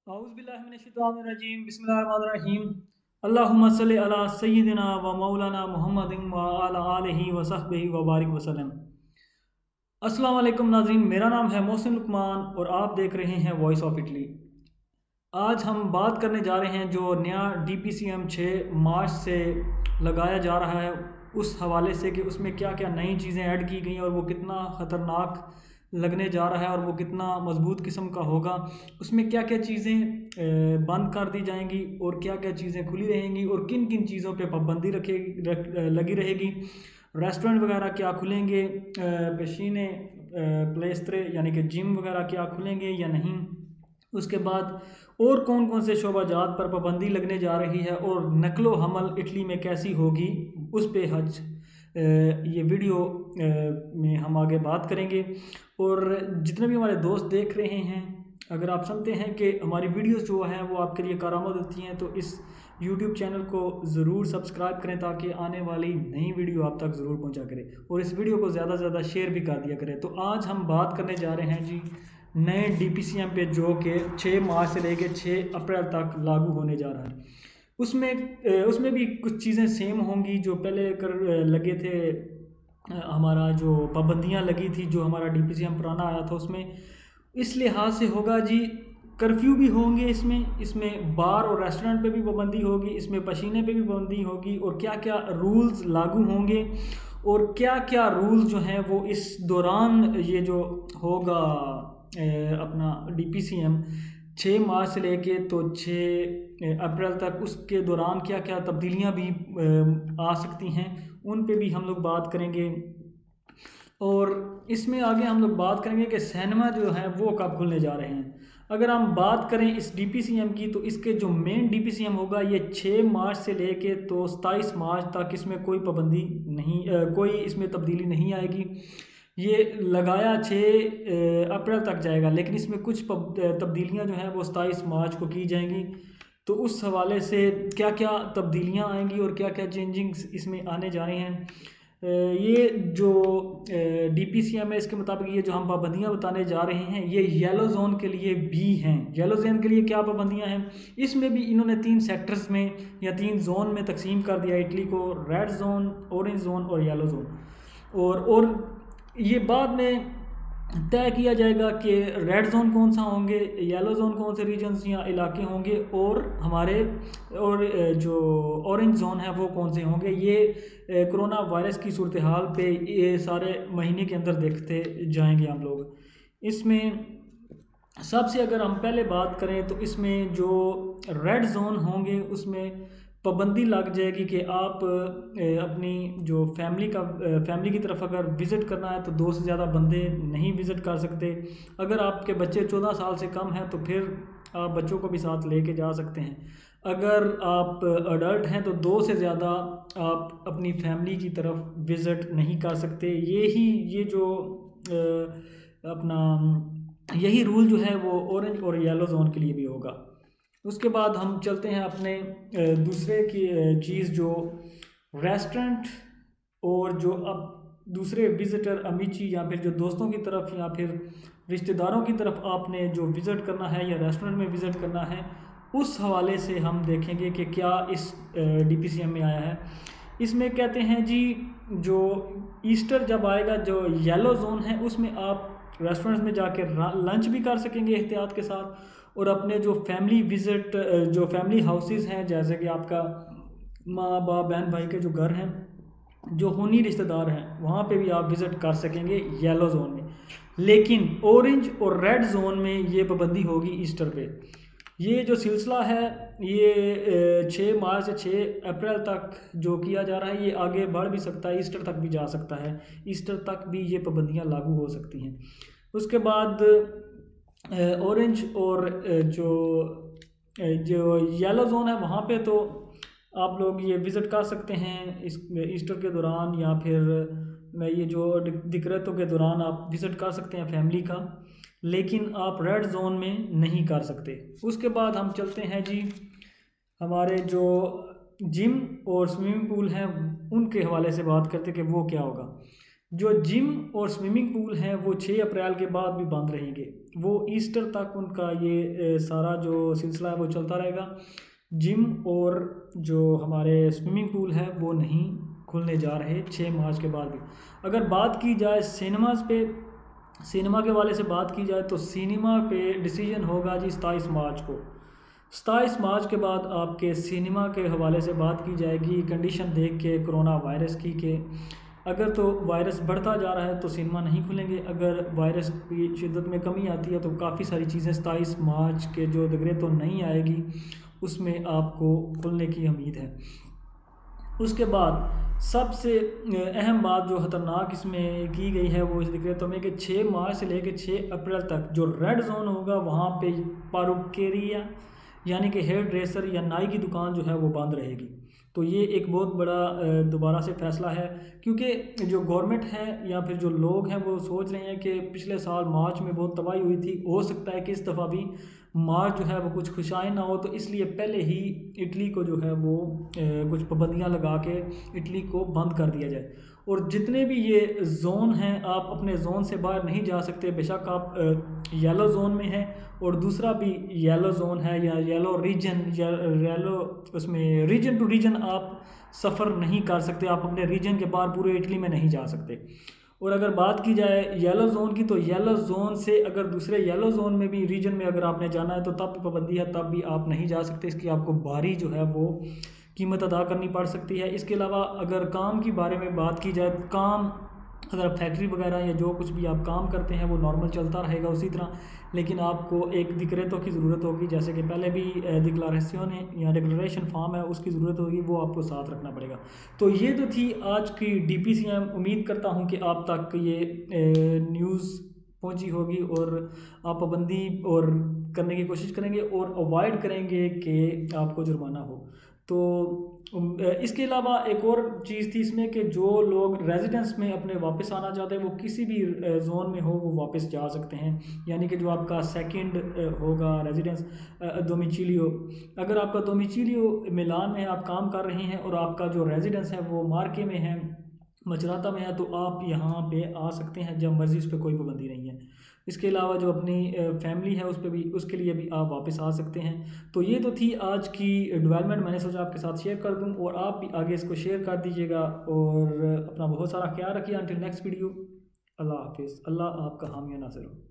औज़ुबिल्लाहिमिनश्शैतानिर्रजीम बिस्मिल्लाहिर्रहमानिर्रहीम अल्लाहुम्मा सल्लि अला सय्यिदिना व मौलाना मुहम्मदिन व अला आलिहि व सहबिहि व बारिक वसल्लम। अस्सलाम वालेकुम नाज़रीन, मेरा नाम है मोहसिन लुकमान और आप देख रहे हैं वॉइस ऑफ इटली। आज हम बात करने जा रहे हैं जो नया DPCM 6 मार्च से लगाया जा रहा है उस हवाले से कि उसमें क्या क्या नई चीज़ें ऐड की गई हैं और वो कितना ख़तरनाक लगने जा रहा है और वो कितना मज़बूत किस्म का होगा। उसमें क्या क्या चीज़ें बंद कर दी जाएंगी और क्या क्या चीज़ें खुली रहेंगी और किन किन चीज़ों पे पाबंदी लगी रहेगी। रेस्टोरेंट वगैरह क्या खुलेंगे, पेशीने प्लेस्तरे यानी कि जिम वगैरह क्या खुलेंगे या नहीं। उसके बाद और कौन कौन से शोबाजात पर पाबंदी लगने जा रही है और नकलो हमल इटली में कैसी होगी उस पे ये वीडियो में हम आगे बात करेंगे। और जितने भी हमारे दोस्त देख रहे हैं, अगर आप समझते हैं कि हमारी वीडियोस जो हैं वो आपके लिए कारआमद होती हैं तो इस YouTube चैनल को ज़रूर सब्सक्राइब करें ताकि आने वाली नई वीडियो आप तक ज़रूर पहुंचा करें और इस वीडियो को ज़्यादा से ज़्यादा शेयर भी कर दिया करें। तो आज हम बात करने जा रहे हैं जी नए DPCM पे जो कि 6 मार्च से लेकर 6 अप्रैल तक लागू होने जा रहा है। उसमें भी कुछ चीज़ें सेम होंगी जो पहले लगे थे। हमारा जो पाबंदियां लगी थी जो हमारा DPCM पुराना आया था उसमें इस लिहाज से होगा जी। कर्फ्यू भी होंगे इसमें बार और रेस्टोरेंट पे भी पाबंदी होगी, इसमें पसीने पे भी पाबंदी होगी और क्या क्या रूल्स लागू होंगे और क्या क्या रूल्स जो हैं वो इस दौरान ये जो होगा अपना DPCM 6 मार्च से लेके तो 6 अप्रैल तक उसके दौरान क्या क्या तब्दीलियां भी आ सकती हैं उन पे भी हम लोग बात करेंगे। और इसमें आगे हम लोग बात करेंगे कि सिनेमा जो है वो कब खुलने जा रहे हैं। अगर हम बात करें इस DPCM की तो इसके जो मेन DPCM होगा ये 6 मार्च से लेके तो 27 मार्च तक इसमें कोई पाबंदी नहीं, कोई इसमें तब्दीली नहीं आएगी। ये लगाया 6 अप्रैल तक जाएगा लेकिन इसमें कुछ तब्दीलियां जो हैं वो 27 मार्च को की जाएंगी। तो उस हवाले से क्या क्या तब्दीलियां आएंगी और क्या क्या चेंजिंग्स इसमें आने जा रहे हैं। ये जो DPCM है इसके मुताबिक ये जो हम पाबंदियां बताने जा रहे हैं ये येलो जोन के लिए भी हैं। येलो जोन के लिए क्या पाबंदियां हैं, इसमें भी इन्होंने 3 सेक्टर्स में या 3 जोन में तकसीम कर दिया इटली को, रेड जोन, ऑरेंज जोन और येलो जोन। और ये बाद में तय किया जाएगा कि रेड जोन कौन सा होंगे, येलो जोन कौन से रीजन्स या इलाके होंगे और हमारे और जो ऑरेंज जोन है वो कौन से होंगे। ये कोरोना वायरस की सूरत हाल पे ये सारे महीने के अंदर देखते जाएंगे हम लोग। इसमें सबसे अगर हम पहले बात करें तो इसमें जो रेड जोन होंगे उसमें पाबंदी लग जाएगी कि आप अपनी जो फैमिली की तरफ अगर विज़िट करना है तो 2 से ज़्यादा बंदे नहीं विज़िट कर सकते। अगर आपके बच्चे 14 साल से कम हैं तो फिर आप बच्चों को भी साथ लेके जा सकते हैं। अगर आप अडल्ट हैं तो 2 से ज़्यादा आप अपनी फैमिली की तरफ विज़िट नहीं कर सकते। ये जो अपना यही रूल जो है वो ऑरेंज और येलो जोन के लिए भी होगा। उसके बाद हम चलते हैं अपने दूसरे की चीज़ जो रेस्टोरेंट और जो अब दूसरे विज़िटर अमीची या फिर जो दोस्तों की तरफ या फिर रिश्तेदारों की तरफ आपने जो विज़िट करना है या रेस्टोरेंट में विज़िट करना है उस हवाले से हम देखेंगे कि क्या इस DPCM में आया है। इसमें कहते हैं जी जो ईस्टर जब आएगा जो येलो जोन है उसमें आप रेस्टोरेंट्स में जाकर लंच भी कर सकेंगे एहतियात के साथ और अपने जो फैमिली विज़िट जो फैमिली हाउसेस हैं जैसे कि आपका माँ बाप बहन भाई के जो घर हैं जो खूनी रिश्तेदार हैं वहाँ पे भी आप विज़िट कर सकेंगे येलो जोन में। लेकिन ऑरेंज और रेड जोन में ये पाबंदी होगी ईस्टर पे। ये जो सिलसिला है ये 6 मार्च से 6 अप्रैल तक जो किया जा रहा है ये आगे बढ़ भी सकता है, ईस्टर तक भी जा सकता है। ईस्टर तक भी ये पाबंदियाँ लागू हो सकती हैं। उसके बाद ऑरेंज और जो येलो जोन है वहाँ पे तो आप लोग ये विज़िट कर सकते हैं इस ईस्टर के दौरान या फिर ये जो दिक्कतों के दौरान आप विज़िट कर सकते हैं फैमिली का, लेकिन आप रेड जोन में नहीं कर सकते। उसके बाद हम चलते हैं जी हमारे जो जिम और स्विमिंग पूल हैं उनके हवाले से बात करते कि वो क्या होगा। जो जिम और स्विमिंग पूल हैं वो 6 अप्रैल के बाद भी बंद रहेंगे। वो ईस्टर तक उनका ये सारा जो सिलसिला है वो चलता रहेगा। जिम और जो हमारे स्विमिंग पूल है वो नहीं खुलने जा रहे 6 मार्च के बाद भी। अगर बात की जाए सिनेमाज़ पे, सिनेमा के वाले से बात की जाए तो सिनेमा पे डिसीजन होगा जी 27 मार्च को। 27 मार्च के बाद आपके सिनेमा के हवाले से बात की जाएगी कंडीशन देख के कोरोना वायरस की के अगर तो वायरस बढ़ता जा रहा है तो सिनेमा नहीं खुलेंगे, अगर वायरस की शिद्दत में कमी आती है तो काफ़ी सारी चीज़ें 27 मार्च के जो डिग्री तो नहीं आएगी उसमें आपको खुलने की उम्मीद है। उसके बाद सबसे अहम बात जो ख़तरनाक इसमें की गई है वो इस डिक्रेटो में कि 6 मार्च से लेकर 6 अप्रैल तक जो रेड जोन होगा वहाँ पे पारुकेरिया यानी कि हेयर ड्रेसर या नाई की दुकान जो है वो बंद रहेगी। तो ये एक बहुत बड़ा दोबारा से फ़ैसला है, क्योंकि जो गवर्नमेंट है या फिर जो लोग हैं वो सोच रहे हैं कि पिछले साल मार्च में बहुत तबाही हुई थी, हो सकता है कि इस दफ़ा भी मार्च जो है वो कुछ खुशाइन ना हो, तो इसलिए पहले ही इटली को जो है वो कुछ पाबंदियां लगा के इटली को बंद कर दिया जाए। और जितने भी ये जोन हैं आप अपने जोन से बाहर नहीं जा सकते, बेशक आप येलो जोन में हैं और दूसरा भी येलो जोन है या येलो रीजन या येलो उसमें रीजन टू रीजन आप सफ़र नहीं कर सकते, आप अपने रीजन के बाहर पूरे इटली में नहीं जा सकते। और अगर बात की जाए येलो जोन की तो येलो जोन से अगर दूसरे येलो जोन में भी रीजन में अगर आपने जाना है तो तब भी पाबंदी है, तब भी आप नहीं जा सकते, इसकी आपको भारी जो है वो कीमत अदा करनी पड़ सकती है। इसके अलावा अगर काम की बारे में बात की जाए, काम अगर फैक्ट्री वगैरह या जो कुछ भी आप काम करते हैं वो नॉर्मल चलता रहेगा उसी तरह, लेकिन आपको एक डिक्रेटो की ज़रूरत होगी, जैसे कि पहले भी डिक्लारेशन या डिक्लेरेशन फॉर्म है उसकी ज़रूरत होगी, वो आपको साथ रखना पड़ेगा। तो ये तो थी आज की DPCM। उम्मीद करता हूँ कि आप तक ये न्यूज़ पहुँची होगी और आप पाबंदी और करने की कोशिश करेंगे और अवॉइड करेंगे कि आपको जुर्माना हो। तो इसके अलावा एक और चीज़ थी इसमें कि जो लोग रेजिडेंस में अपने वापस आना चाहते हैं वो किसी भी जोन में हो वो वापस जा सकते हैं, यानी कि जो आपका सेकंड होगा रेजिडेंस डोमिचिलियो, अगर आपका डोमिचिलियो मिलान में आप काम कर रहे हैं और आपका जो रेजिडेंस है वो मार्के में है, मचराता में है, तो आप यहाँ पे आ सकते हैं जब मर्ज़ी, उस पर कोई पाबंदी नहीं है। इसके अलावा जो अपनी फैमिली है उस पर भी, उसके लिए भी आप वापस आ सकते हैं। तो ये तो थी आज की डेवलपमेंट, मैंने सोचा आपके साथ शेयर कर दूं और आप भी आगे इसको शेयर कर दीजिएगा और अपना बहुत सारा ख्याल रखिए। अंटिल नेक्स्ट वीडियो, अल्लाह हाफिज़। अल्लाह आपका हामी नासिर हो।